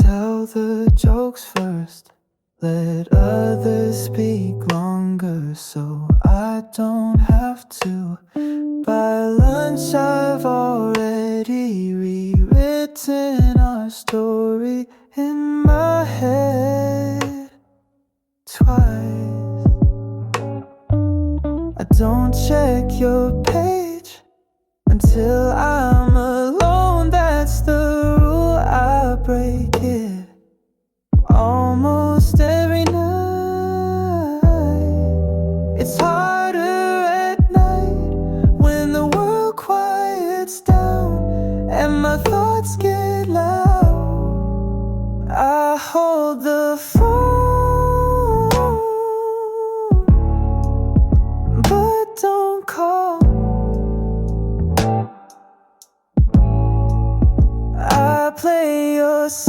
tell the jokes first, let others speak longer, so I don't have to. By lunch I've already rewritten our story in my head twice. I don't check your page until I'm alone, that's the rule I break it almost every night. It's harder at night when the world quiets down and my thoughts get loud. I hold the phone, but don't call. I play your songs,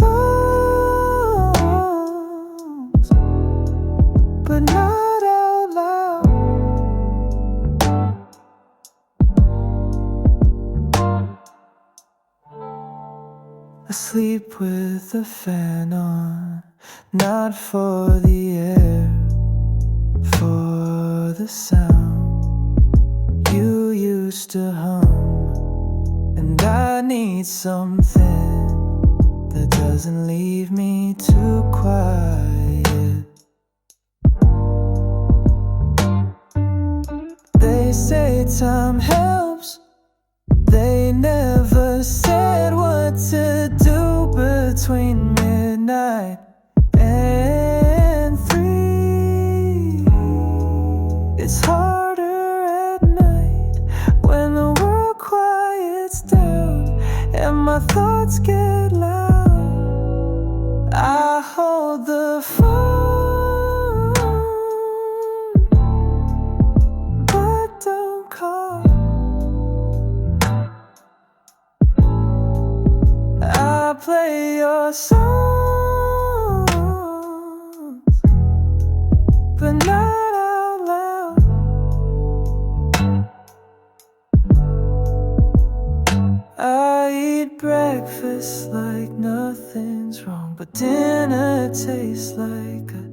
but not out loud. I sleep with the fan on, not for the air, for the sound you used to hum. And I need something that doesn't leave me too quiet. They say time helps, they never said what to do between midnight and 3. It's harder at night when the world quiets down and my thoughts get loud. I hold the phone, but don't call. I play your songs, but not out loud. I eat breakfast like nothing's wrong, but dinner tastes like a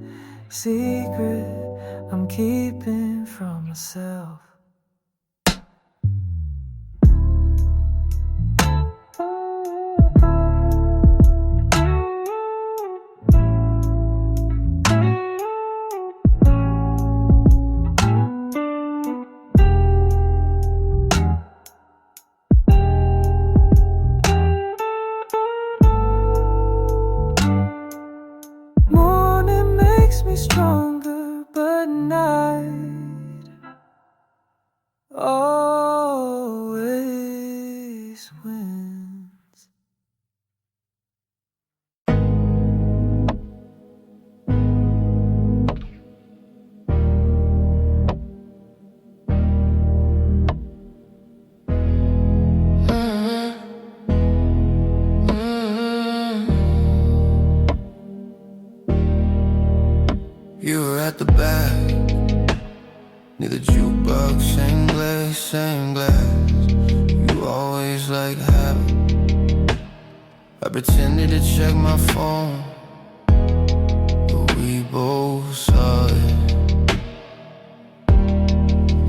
secret I'm keeping from myself. Morning makes me stronger, but night always wins. You were at the back, near the jukebox, same glass, same glass. You always like habit. I pretended to check my phone, but we both saw it.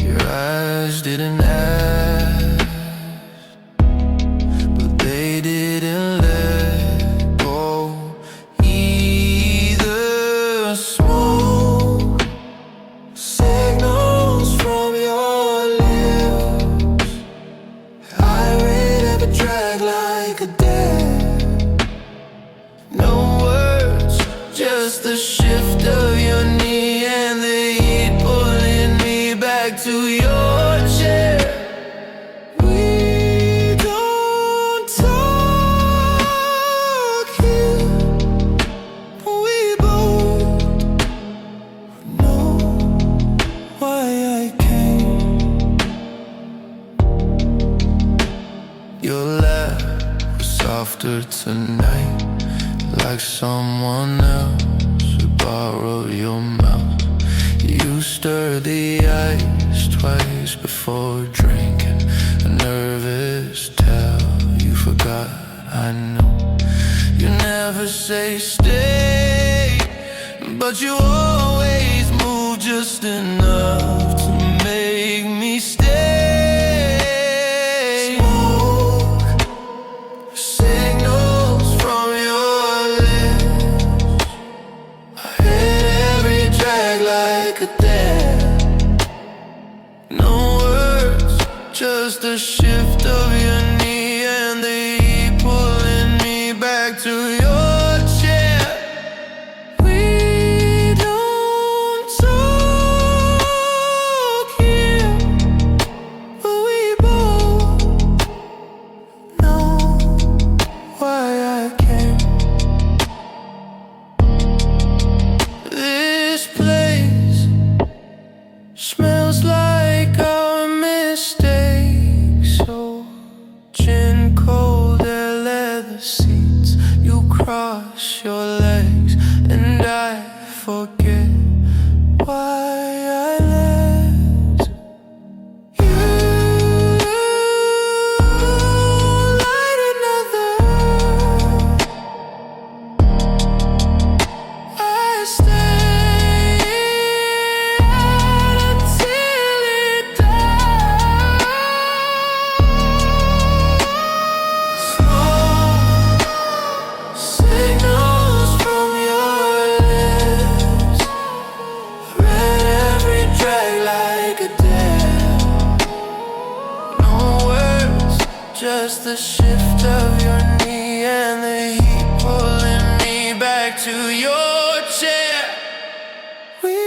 Your eyes didn't ask, but they didn't let go either. Smoke signals from your lips, irate ever drag like a dead. No words, just the shift of your knee and the heat pulling me back to your chair. We don't talk here, we both know why I came. Your laugh was softer tonight, like someone else would borrow your mouth. You stirred the ice twice before drinking, a nervous tell you forgot. I know you never never say stay, but you always move just enough to make me stay. Smoke signals from your lips. I hit every drag like a dare. No words, just a shift of your knee and the heat pulling me back to your chair. We don't talk here, but we both know why I came. This place smells like our mistakes. So gin cold air, leather seats. You cross your legs and I forget why I left you. Light another. I stay until it dies. Smoke signals from your lips. Read every drag like a dare. No words, just the shift of your knee and the heat pulling me back to your chair. We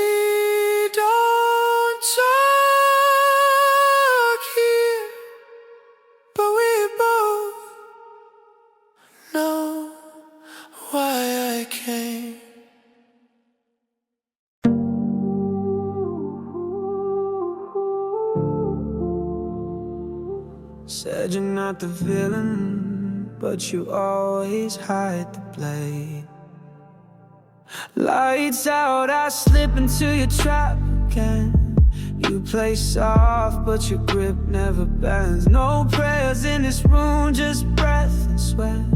don't talk here, but we both know why I came. Said you're not the villain, but you always hide the blame. Lights out, I slip into your trap again. You play soft, but your grip never bends. No prayers in this room, just breath and sweat.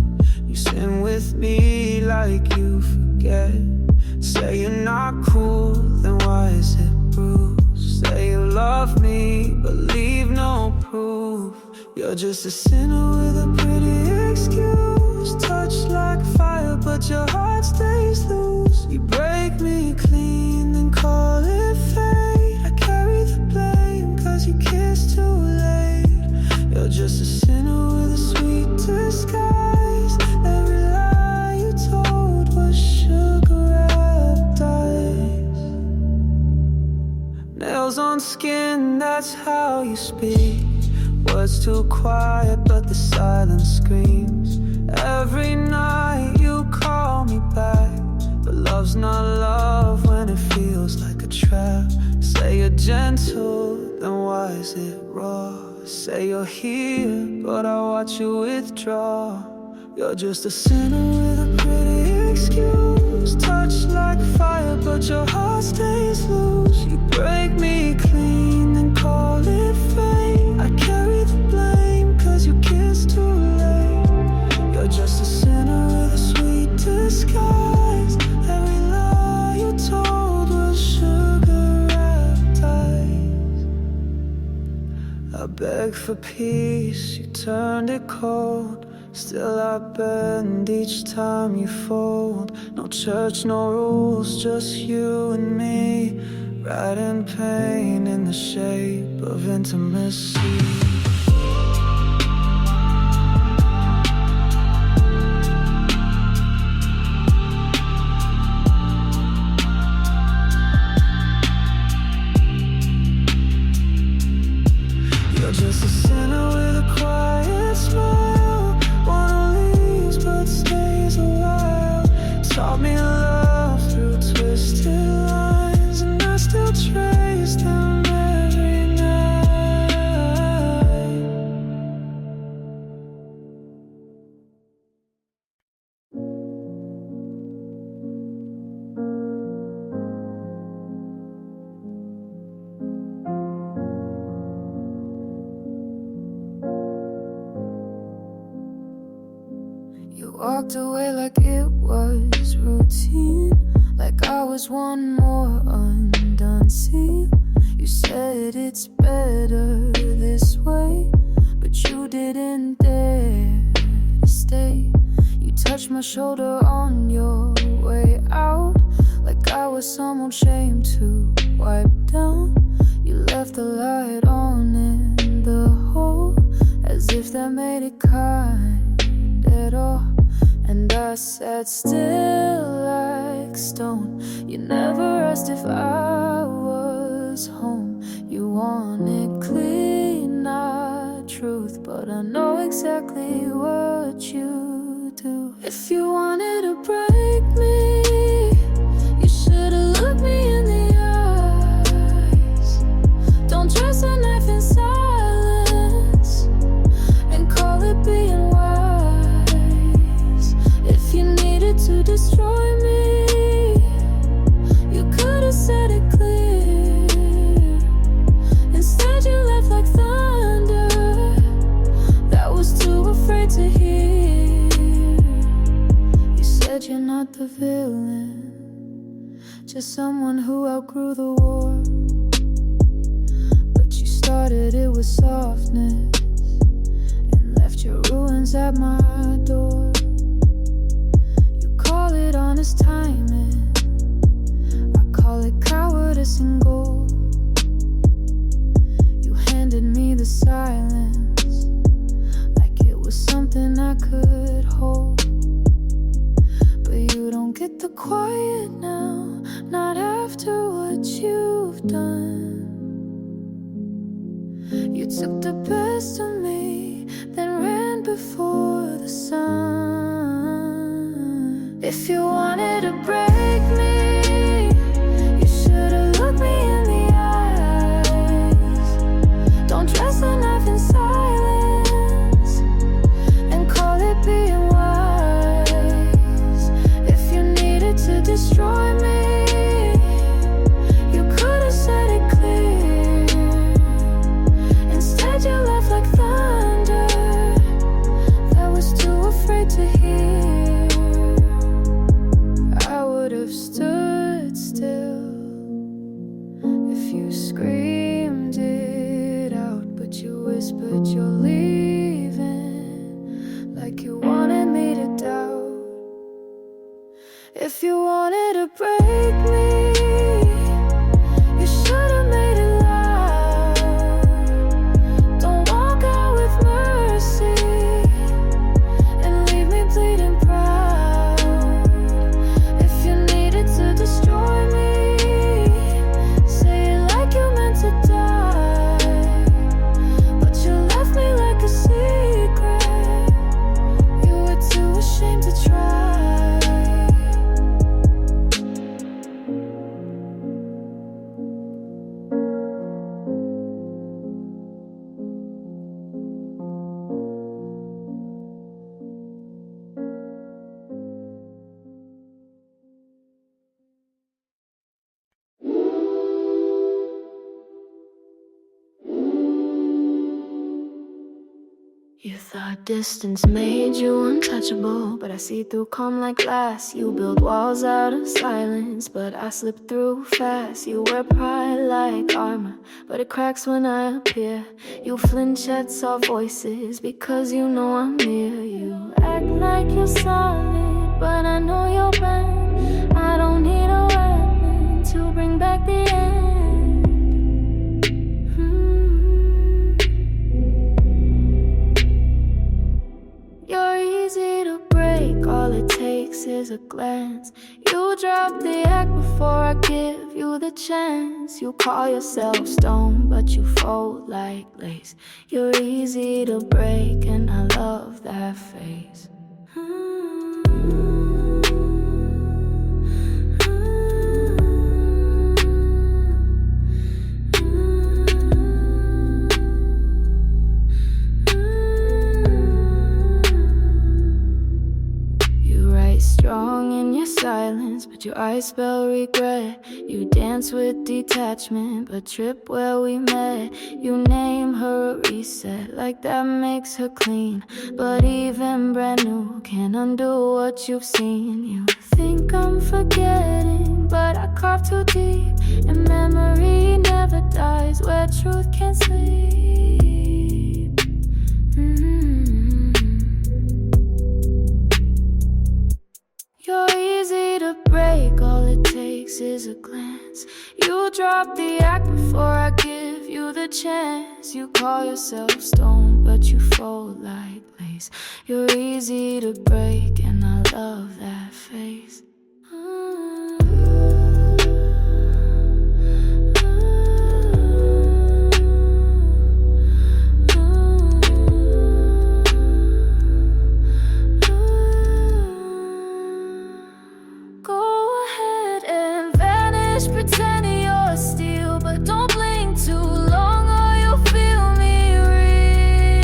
You sin with me like you forget. Say you're not cool, then why is it bruised? Say you love me, but leave no proof. You're just a sinner with a pretty excuse. Touch like fire, but your heart stays loose. You break me clean, then call it fate. I carry the blame, cause you kissed too late. You're just a sinner with a sweet disguise. Every lie you told was sugar wrapped ice. Nails on skin, that's how you speak. Words too quiet, but the silence screams. Every night you call me back, but love's not love when it feels like a trap. Say you're gentle, then why is it raw? Say you're here, but I watch you withdraw. You're just a sinner with a pretty excuse. Touch like fire, but your heart stays loose. You break me clean, then call it fate. I carry the blame, cause you kissed too late. You're just a sinner with a sweet disguise. Every lie you told was sugar wrapped ice. I begged for peace, you turned it cold. Still I bend each time you fold. No church, no rules, just you and me. Writing pain in the shape of intimacy. You're just a sinner with a quiet smile. One who leaves but stays a while. Taught me love through twisted lines, and I still trace them every night. walked away like it was routine, like I was one more undone scene. You said it's better this way, but you didn't dare to stay. You touched my shoulder on your way out, like I was some old shame to wipe down. You left the light on in the hole, as if that made it kind at all. And I sat still like stone. You never asked if I was home. You wanted clean, not truth, but I know exactly what you do. If you wanted to break me, you should've looked me in the eyes. Don't trust a knife in silence and call it being wise. If you needed to destroy me, you could've said it clear. Instead you left like thunder that was too afraid to hear. You said you're not the villain, just someone who outgrew the war. But you started it with softness and left your ruins at my door. You call it honest timing, I call it cowardice and gold. You handed me the silence like it was something I could hold. But you don't get the quiet now, not after what you've done. You took the best of me, then ran before the sun. If you wanted to break me, you should've looked me in the eyes. Don't trust a knife in silence and call it being wise. If you needed to destroy me, you could've said it clear. Instead you left like thunder that was too afraid to hear. I would've stood still if you screamed it out, but you whispered you're leaving like you wanted me to doubt. If you wanted to break me, you should've made it loud. Don't walk out with mercy and leave me bleeding proud. If you needed to destroy me, say it like you meant to die. But you left me like a secret, you were too ashamed to try. You thought distance made you untouchable, but I see through calm like glass. You build walls out of silence, but I slip through fast. You wear pride like armor, but it cracks when I appear. You flinch at soft voices because you know I'm near. You act like you're solid, but I know you're bent. I don't need a weapon to bring back the end. You're easy to break, all it takes is a glance. You drop the act before I give you the chance. You call yourself stone, but you fold like lace. You're easy to break, and I love that face. Strong in your silence, but your eyes spell regret. You dance with detachment, but trip where we met. You name her a reset, like that makes her clean. But even brand new can't undo what you've seen. You think I'm forgetting, but I carve too deep, and memory never dies where truth can't sleep. You're easy to break, all it takes is a glance. You drop the act before I give you the chance. You call yourself stone, but you fold like lace. You're easy to break, and I love that face. Pretending you're steel, but don't blink too long or you'll feel me real.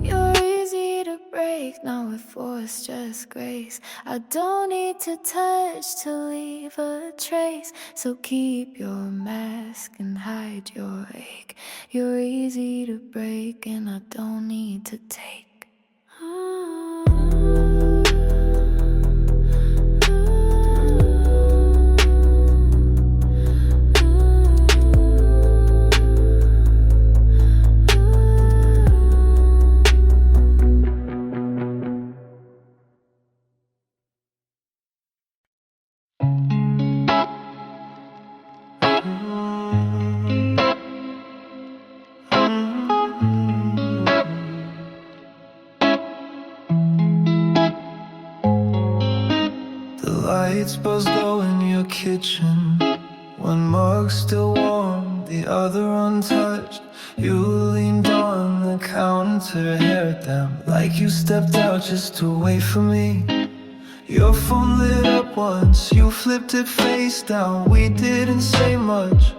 You're easy to break, not with force, just grace. I don't need to touch to leave a trace, so keep your mask and hide your ache. You're easy to break, and I don't need to take. Lights buzzed low in your kitchen, one mug still warm, the other untouched. You leaned on the counter, hair damp, like you stepped out just to wait for me. Your phone lit up once, you flipped it face down. We didn't say much,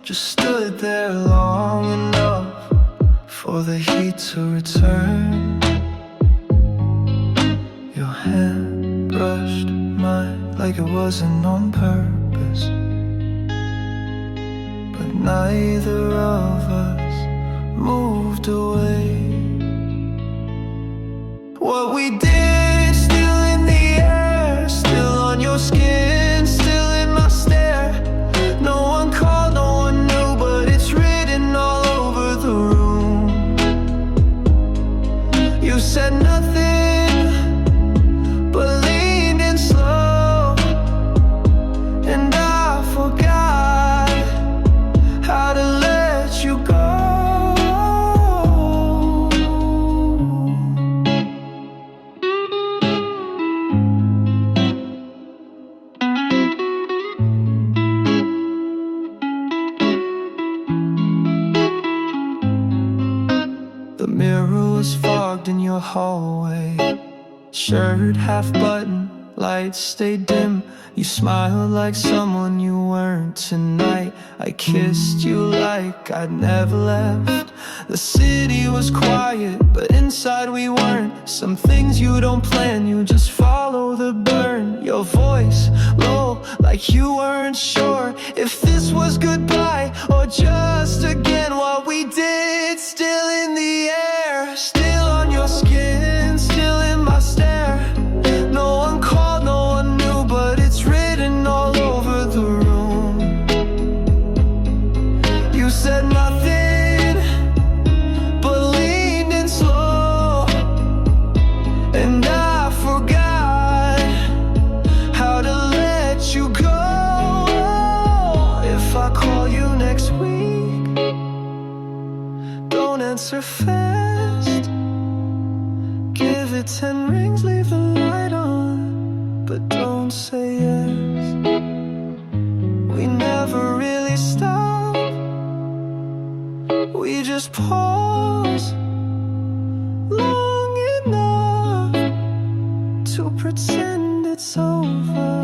just stood there long enough for the heat to return. Your hand brushed mine like it wasn't on purpose, but neither of us moved away. What we did, still in the air, still on your skin, still in my stare. No one called, no one knew, but it's written all over the room. You said nothing, but leaned in slow, and I forgot how to let you go. The mirror was fogged in your hallway, shirt half buttoned, lights stayed dim. You smiled like someone you weren't tonight. I kissed you like I'd never left. The city was quiet, but inside we weren't. Some things you don't plan, you just follow the burn. Your voice low, like you weren't sure if this was goodbye or just again. What we did, still in the air, still on your skin, still in my stare. No one called, no one knew, but it's written all over the room. You said nothing, but leaned in slow, and I forgot how to let you go. If I call you next week, don't answer fast. Give it 10 rings, leave the light on, but don't say yes. We never really stop, we just pause long enough to pretend it's over.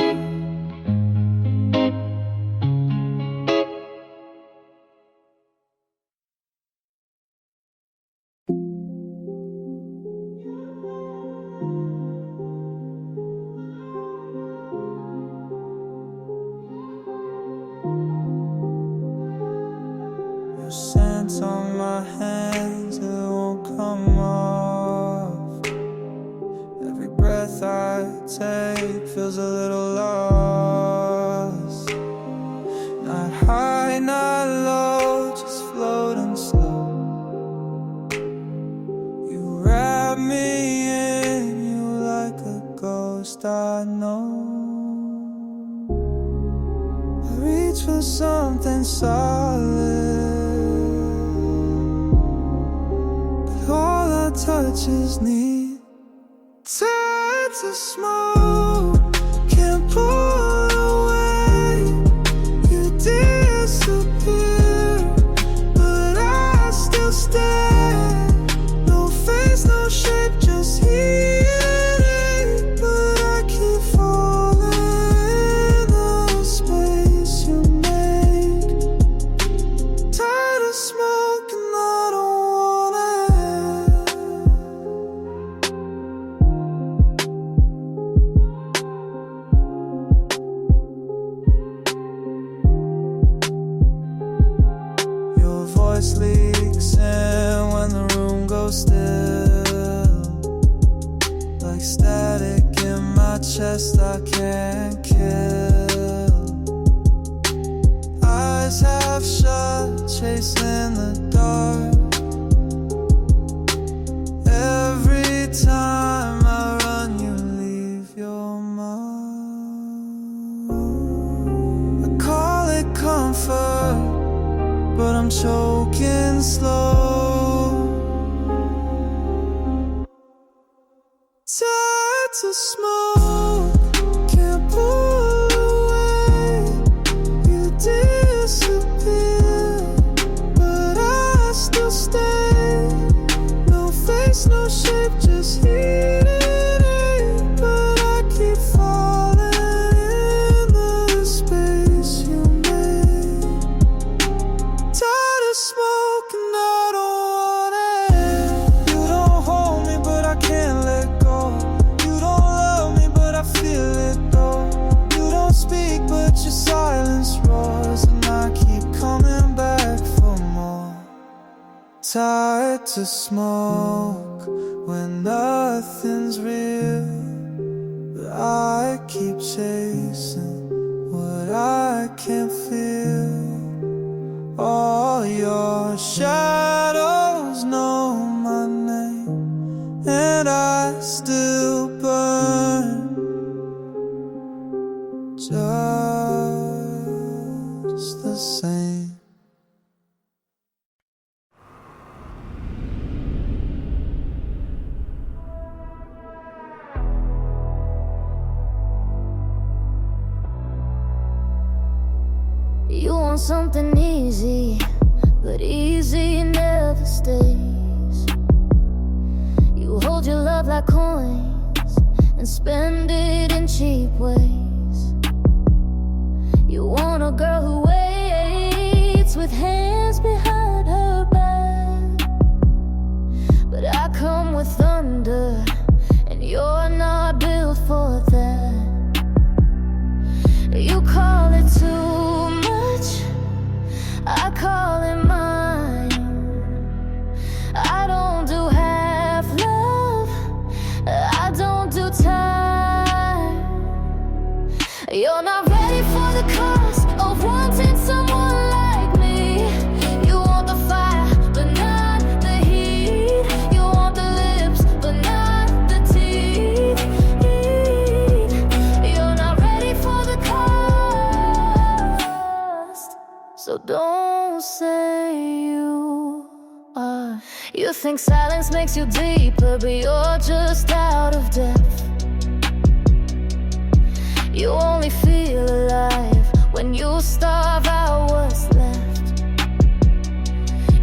my hands, it won't come off. Every breath I take feels a little lost. Not high, not low, just floating slow. You wrap me in you like a ghost I know. I reach for something solid, but all I touch is need. Tired to smoke, can't pull away. You disappear, but I still stay. No face, no shape, just heat. But I keep falling in the space you made. Tired of smoke and I don't want it. Your voice leaks in when the room goes still. Like static in my chest I can't kill. Eyes half shut, chasing the dark. Every time I run, you leave your mark. I call it comfort, but I'm choking slow. Tired to smoke, can't pull away. You disappear, but I still stay. No face, no shape, just heat. But I keep falling in the space you made. Tired of smoke and I don't want it. You don't hold me but I can't let go. You don't love me but I feel it though. You don't speak but your silence roars, and I keep coming back for more. Tired to smoke when nothing's real, but I keep chasing what I can't feel. All your shadows know my name, and I still burn just the same. You want something easy, but easy never stays. You hold your love like coins and spend it in cheap ways. You want a girl who waits with hands behind her back, but I come with thunder and you're not built for that. You call it too much, I call it mine. I don't do half love, I don't do time. You're not ready for the cost of wanting someone like me. You want the fire, but not the heat. You want the lips, but not the teeth. You're not ready for the cost, so don't say you are. You think silence makes you deeper, but you're just out of depth. You only feel alive when you starve out what's left.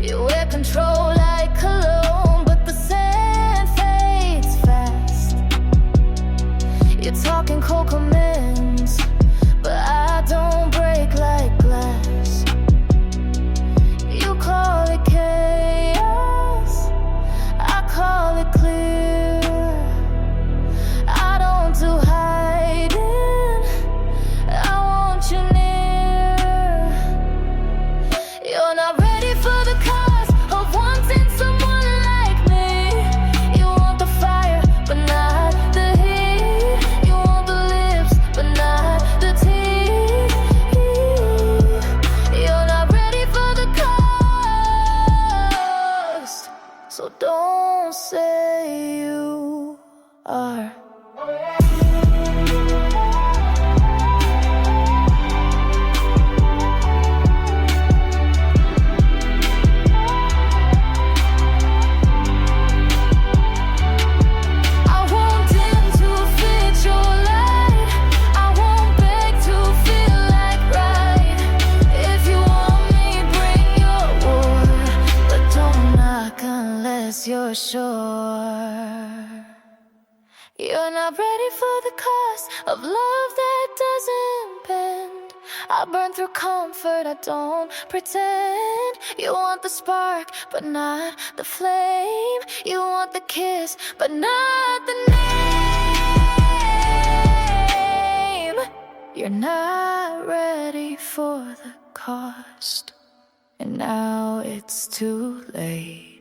You wear control like cologne, but the sand fades fast. You're talking cold commands, but I don't break like glass. You call it chaos, I call it clear. I don't do hiding, I want you near. You're not ready for the cost of one. so don't say you are. You're sure you're not ready for the cost of love that doesn't bend. I burn through comfort, I don't pretend. You want the spark, but not the flame. You want the kiss, but not the name. You're not ready for the cost, and now it's too late.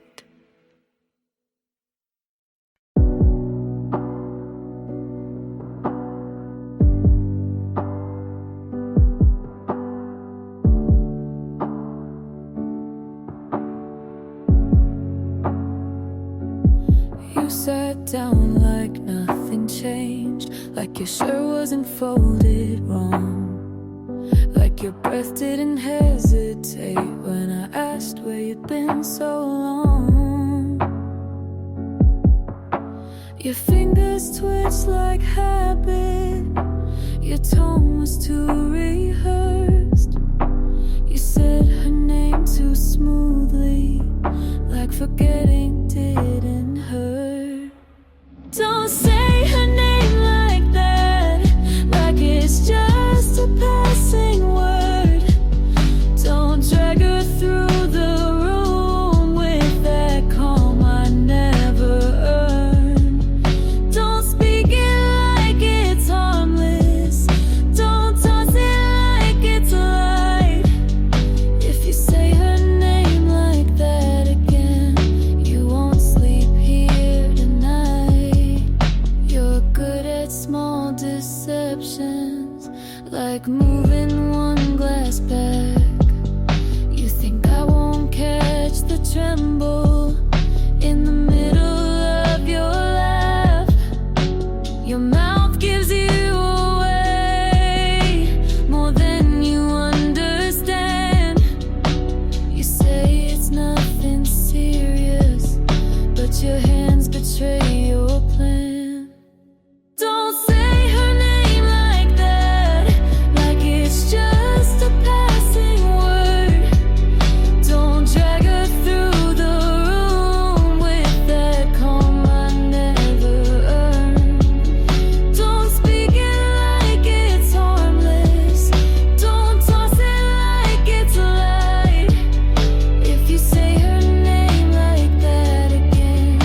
You sat down like nothing changed, like your shirt wasn't folded wrong, like your breath didn't hesitate when I asked where you'd been so long. Your fingers twitched like habit, your tone was too rehearsed. You said her name too smoothly, like forgetting didn't hurt. Don't say her name like that, like it's just a passing word. Don't drag her through the room with that calm I never earned. Don't speak it like it's harmless, don't toss it like it's light. If you say her name like that again, you won't sleep here tonight. You're good at small deceptions, like moving one glass back. You think I won't catch the tremble in the middle of your laugh. Your mouth gives you away more than you understand. You say it's nothing serious, but your hands betray your plan. Don't say her name like that, like it's just a passing word. Don't drag her through the room with that calm I never earned. Don't speak it like it's harmless, don't toss it like it's light. If you say her name like that again,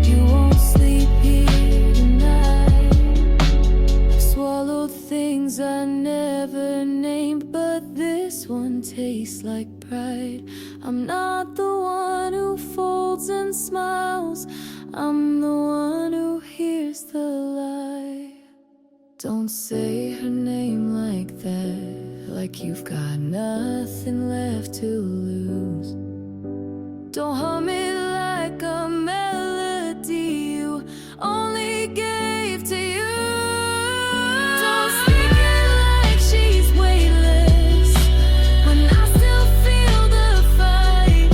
you won't sleep here tonight. I've swallowed things I never named, but this one tastes like pride. I'm not the one who folds and smiles, I'm the one who hears the lie. Don't say her name like that, like you've got nothing left to lose. Don't hum it like a melody you only gave to you. Don't speak it like she's weightless when I still feel the fight.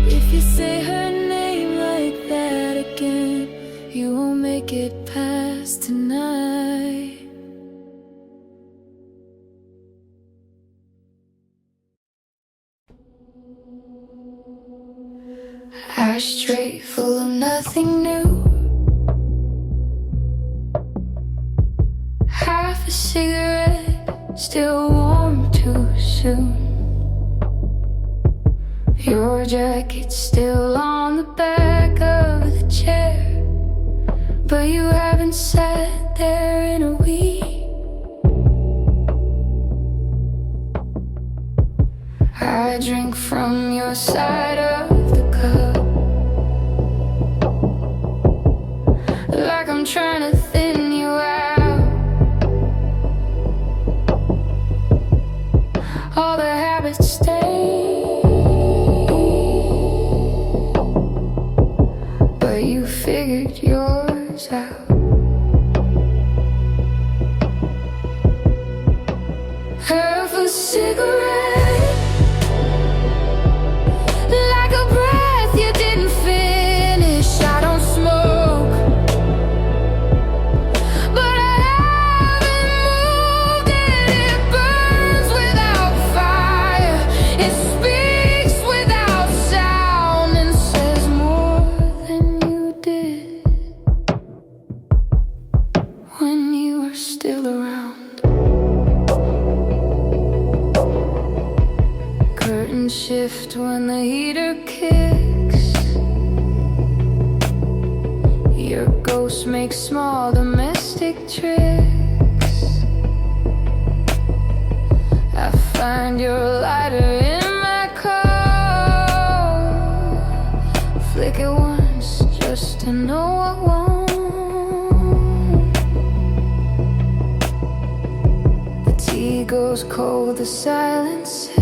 If you say her name like that again, you won't make it past tonight. Ashtray full of nothing new, half a cigarette still warm too soon. Your jacket's still on the back of the chair, but you haven't sat there in a week. I drink from your side of the cup, like I'm trying to thin you out. All the habits stay. figured yours out. Half a cigarette, like a breath you didn't finish. I don't smoke, but I haven't moved it. It burns without fire, it speaks without sound, and says more than you did when you were still around. Curtains shift when the heater kicks. Your ghost makes small domestic tricks. I find your lighter in my coat. Flick it once just to know I won't. The tea goes cold, the silence sits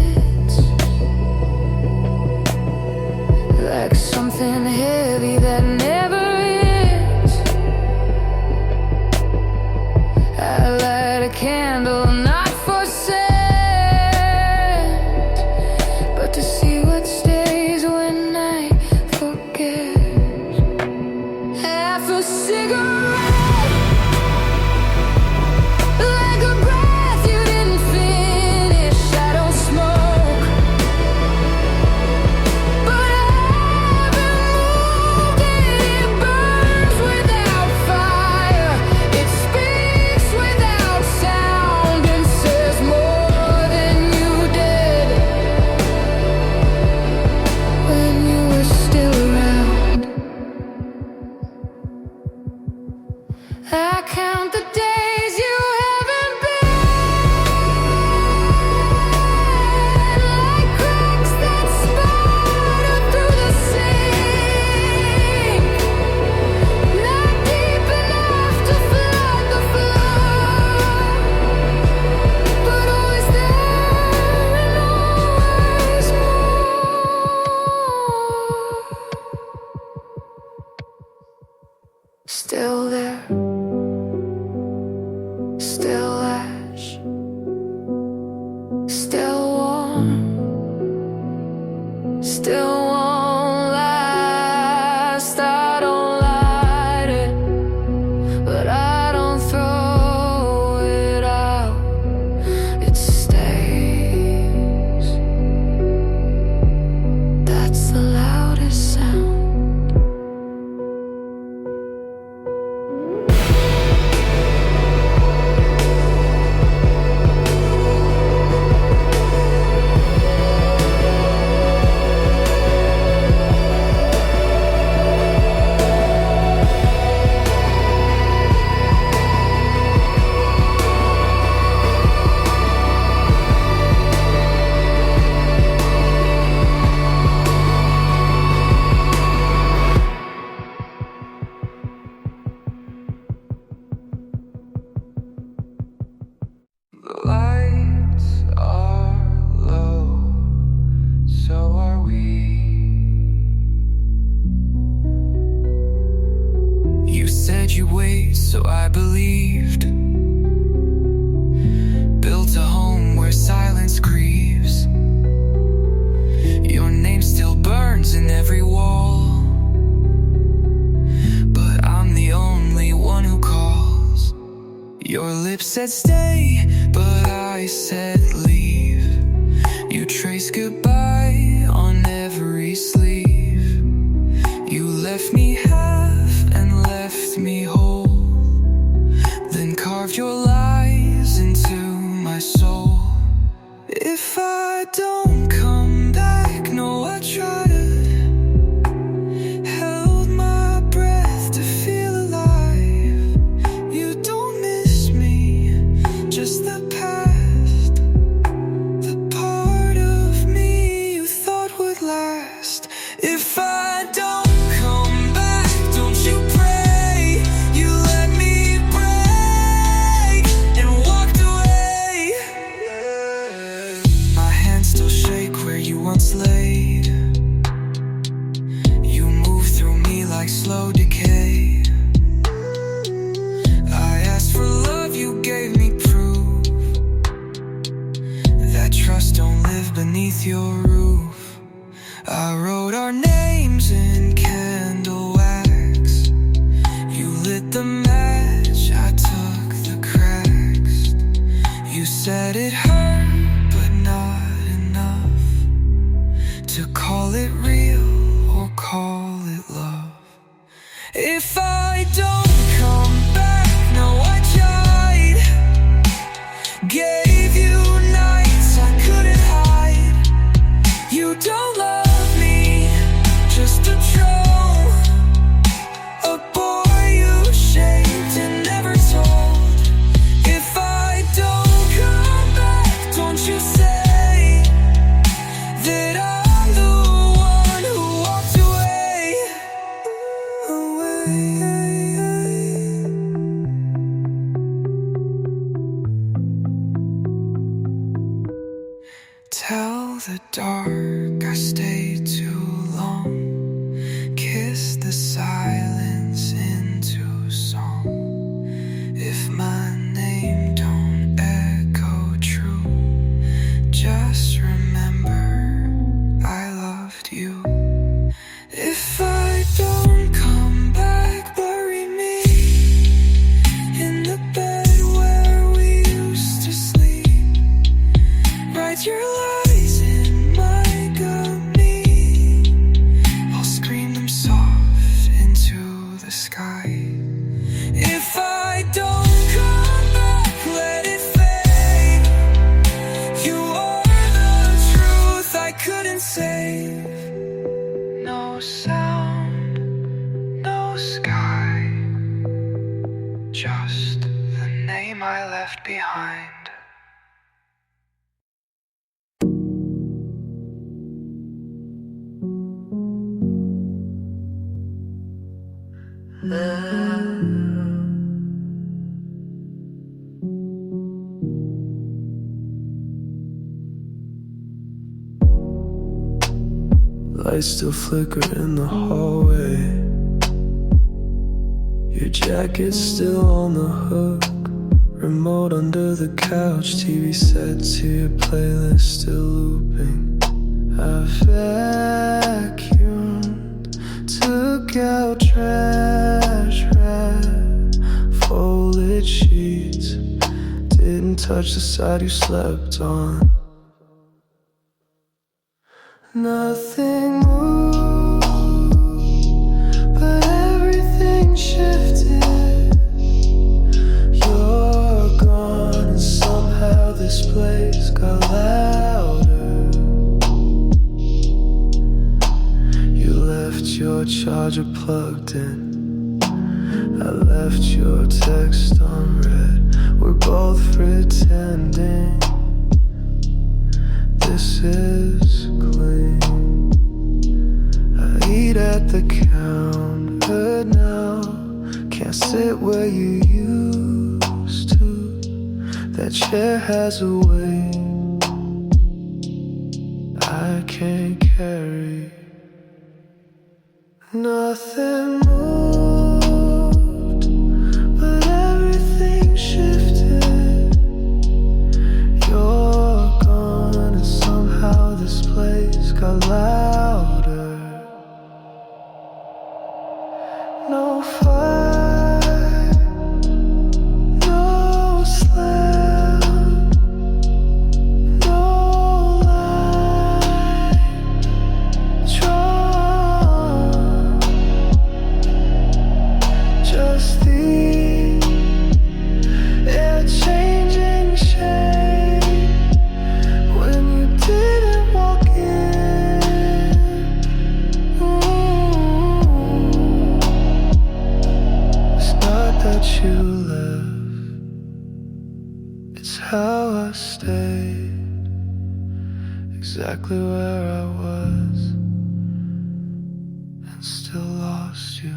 like something heavy that never ends. I light a candle not for scent, but to see what stays when I forget. Half a cigarette, like a breath you didn't finish. I don't smoke, but I haven't moved it. It burns without fire, it speaks without sound, and says more than you did when you were still around. I count the days you haven't been, like cracks that sputter through the sink, not deep enough to flood the floor, but always there and always more. Still there, still ash, still warm, still won't last. I don't light it, but I don't throw it out. It stays. That's the loudest sound. The lights are low, so are we. You said you'd wait, so I believed. Built a home where silence grieves. Your name still burns in every wall, but I'm the only one who calls. Your lips said stay, but I said leave. You traced goodbye on every sleeve. You left me half and left me whole, then carved your lies into my soul. If I don't come back, no, I tried. Held my breath to feel alive. You don't miss me, just the past, the part of me you thought would last. If I don't come back, don't you pray, you let me break. slow decay. I asked for love, you gave me proof that trust don't live beneath your roof. I wrote our names in candle wax. You lit the match, I took the cracks. You said it hurt, but not enough to call it real or call it love. If I don't come back, no, I tried. Gave you nights I couldn't hide. You don't love me, just a troll, a boy you shaped and never told. If I don't come back, don't you say that I'm the one who walked away. Tell the dark I stayed too long. Kiss the silence into song. If my name don't echo true, just remember I loved you. If I don't come back, bury me in the bed where we used to sleep. Write your lies in my gummy. I'll scream them soft into the sky. If I don't come back, let it fade. You are the truth I couldn't save. No sound, no sky, just the name I left behind. Lights still flicker in the hallway. Your jacket's still on the hook. Remote under the couch, TV set to your playlist still looping. I vacuumed, took out trash, wrap, folded sheets. Didn't touch the side you slept on. Nothing moved, but everything shifted. You're gone, and somehow this place got louder. You left your charger plugged in. I left your text unread. We're both pretending this is clean. I eat at the counter now. Can't sit where you used to. That chair has a weight I can't carry. Nothing moved, but everything shifted. You're gone, and somehow this place got louder. No fight, no slam, no line drawn. Just the air changing shape when you didn't walk in. It's not that you left, it's how I stayed exactly where I was and still lost you.